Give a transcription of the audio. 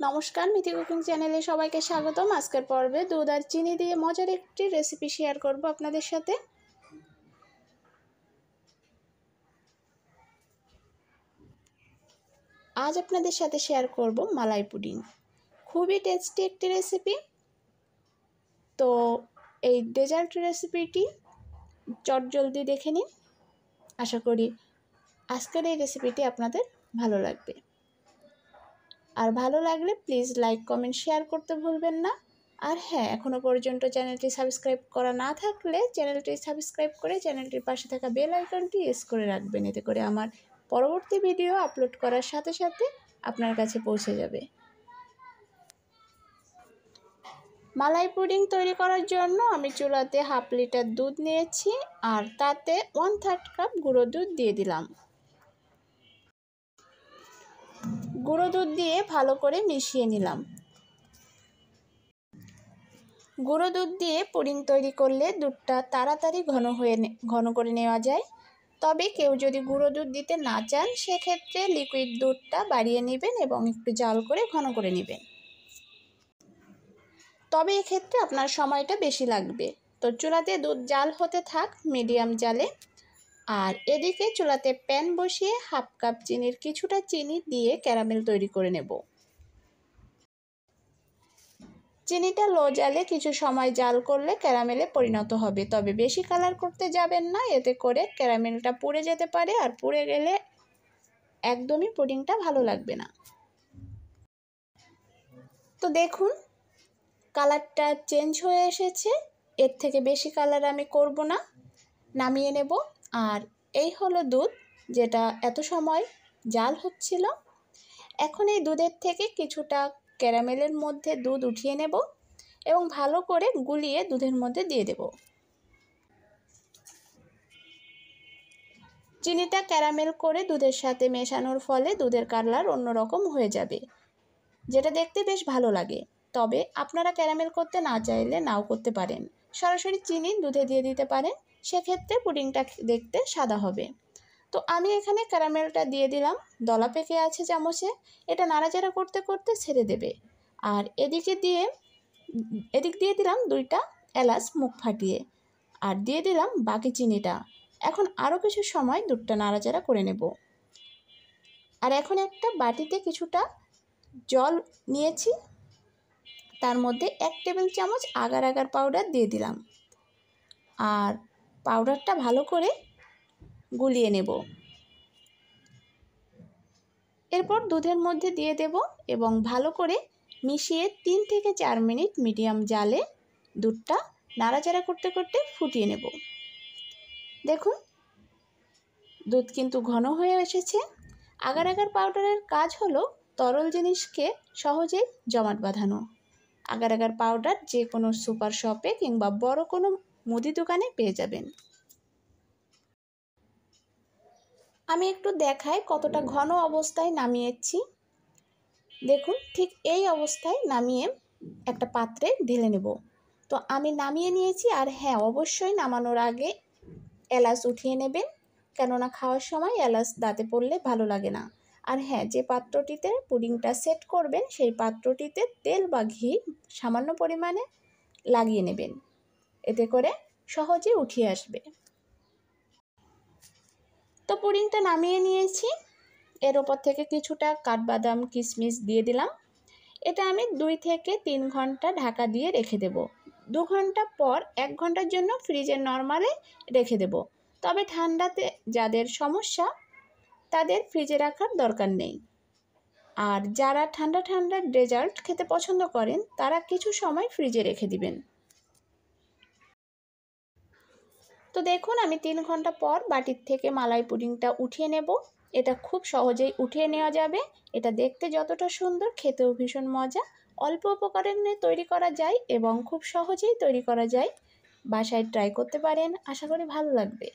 নমস্কার, মিথি কুকিং চ্যানেলে সবাইকে স্বাগতম। আজকের পর্বে দুধ আর চিনি দিয়ে মজার একটি রেসিপি শেয়ার করব আপনাদের সাথে। আজ আপনাদের সাথে শেয়ার করব মালাই পুডিং। খুবই টেস্টি একটি রেসিপি। তো এই ডেজার্ট রেসিপিটি চটজলদি দেখে নিন। আশা করি আজকের এই রেসিপিটি আপনাদের ভালো লাগবে। আর ভালো লাগলে প্লিজ লাইক, কমেন্ট, শেয়ার করতে ভুলবেন না। আর হ্যাঁ, এখনও পর্যন্ত চ্যানেলটি সাবস্ক্রাইব করা না থাকলে চ্যানেলটি সাবস্ক্রাইব করে চ্যানেলটির পাশে থাকা বেল আইকনটি প্রেস করে রাখবেন। এতে করে আমার পরবর্তী ভিডিও আপলোড করার সাথে সাথে আপনার কাছে পৌঁছে যাবে। মালাই পুডিং তৈরি করার জন্য আমি চুলাতে 1/2 লিটার দুধ নিয়েছি আর তাতে 1/3 কাপ গুঁড়ো দুধ দিয়ে দিলাম। গুঁড়ো দুধ দিয়ে ভালো করে মিশিয়ে নিলাম। গুঁড়ো দুধ দিয়ে পুডিং তৈরি করলে দুধটা তাড়াতাড়ি ঘন করে নেওয়া যায়। তবে কেউ যদি গুঁড়ো দুধ দিতে না চান সেক্ষেত্রে লিকুইড দুধটা বাড়িয়ে নেবেন এবং একটু জাল করে ঘন করে নেবেন। তবে এক্ষেত্রে আপনার সময়টা বেশি লাগবে। তো চুলাতে দুধ জাল হতে থাক মিডিয়াম জালে। আর এদিকে চুলাতে প্যান বসিয়ে 1/2 কাপ চিনির কিছুটা চিনি দিয়ে ক্যারামেল তৈরি করে নেব। চিনিটা লো জালে কিছু সময় জাল করলে ক্যারামেলে পরিণত হবে। তবে বেশি কালার করতে যাবেন না, এতে করে ক্যারামেলটা পুড়ে যেতে পারে আর পুড়ে গেলে একদমই পুডিংটা ভালো লাগবে না। তো দেখুন কালারটা চেঞ্জ হয়ে এসেছে। এর থেকে বেশি কালার আমি করব না, নামিয়ে নেব। আর এই হলো দুধ যেটা এত সময় জাল হচ্ছিল। এখন এই দুধের থেকে কিছুটা ক্যারামেলের মধ্যে দুধ উঠিয়ে নেব এবং ভালো করে গুলিয়ে দুধের মধ্যে দিয়ে দেব। চিনিটা ক্যারামেল করে দুধের সাথে মেশানোর ফলে দুধের কালার অন্যরকম হয়ে যাবে, যেটা দেখতে বেশ ভালো লাগে। তবে আপনারা ক্যারামেল করতে না চাইলে নাও করতে পারেন, সরাসরি চিনি দুধে দিয়ে দিতে পারেন, সেক্ষেত্রে পুডিংটা দেখতে সাদা হবে। তো আমি এখানে ক্যারামেলটা দিয়ে দিলাম, দলা পেকে আছে চামচে। এটা নাড়াচাড়া করতে করতে ছেড়ে দেবে। আর এদিক দিয়ে দিলাম 2টা এলাচ মুখ ফাটিয়ে, আর দিয়ে দিলাম বাকি চিনিটা। এখন আরও কিছু সময় দুধটা নাড়াচাড়া করে নেব। আর এখন একটা বাটিতে কিছুটা জল নিয়েছি, তার মধ্যে 1 টেবিল চামচ আগার আগার পাউডার দিয়ে দিলাম আর পাউডারটা ভালো করে গুলিয়ে নেব। এরপর দুধের মধ্যে দিয়ে দেব এবং ভালো করে মিশিয়ে 3 থেকে 4 মিনিট মিডিয়াম জালে দুধটা নাড়াচাড়া করতে করতে ফুটিয়ে নেব। দেখুন দুধ কিন্তু ঘন হয়ে এসেছে। আগার আগার পাউডারের কাজ হলো তরল জিনিসকে সহজেই জমাট বাঁধানো। আগার আগার পাউডার যে কোনো সুপার শপে কিংবা বড় কোনো মুদি দোকানে পেয়ে যাবেন। আমি একটু দেখাই কতটা ঘন অবস্থায় নামিয়েছি। দেখুন ঠিক এই অবস্থায় নামিয়ে একটা পাত্রে ঢেলে নেব। তো আমি নামিয়ে নিয়েছি। আর হ্যাঁ, অবশ্যই নামানোর আগে এলাচ উঠিয়ে নেবেন, কেননা খাওয়ার সময় এলাচ দাঁতে পড়লে ভালো লাগে না। আর হ্যাঁ, যে পাত্রটিতে পুডিংটা সেট করবেন সেই পাত্রটিতে তেল বা ঘি সামান্য পরিমাণে লাগিয়ে নেবেন, এতে করে সহজে উঠিয়ে আসবে। তো পুডিংটা নামিয়ে নিয়েছি। এর ওপর থেকে কিছুটা কাঠবাদাম কিশমিশ দিয়ে দিলাম। এটা আমি 2 থেকে 3 ঘন্টা ঢাকা দিয়ে রেখে দেব। 2 ঘন্টা পর 1 ঘন্টার জন্য ফ্রিজে নরমালে রেখে দেব। তবে ঠান্ডাতে যাদের সমস্যা তাদের ফ্রিজে রাখার দরকার নেই। আর যারা ঠান্ডা ঠান্ডা ডেজার্ট খেতে পছন্দ করেন তারা কিছু সময় ফ্রিজে রেখে দিবেন। তো দেখুন আমি 3 ঘন্টা পর বাটির থেকে মালাই পুডিংটা উঠিয়ে নেব। এটা খুব সহজেই উঠিয়ে নেওয়া যাবে। এটা দেখতে যতটা সুন্দর, খেতেও ভীষণ মজা। অল্প উপকরণে তৈরি করা যায় এবং খুব সহজেই তৈরি করা যায়। বাসায় ট্রাই করতে পারেন, আশা করি ভালো লাগবে।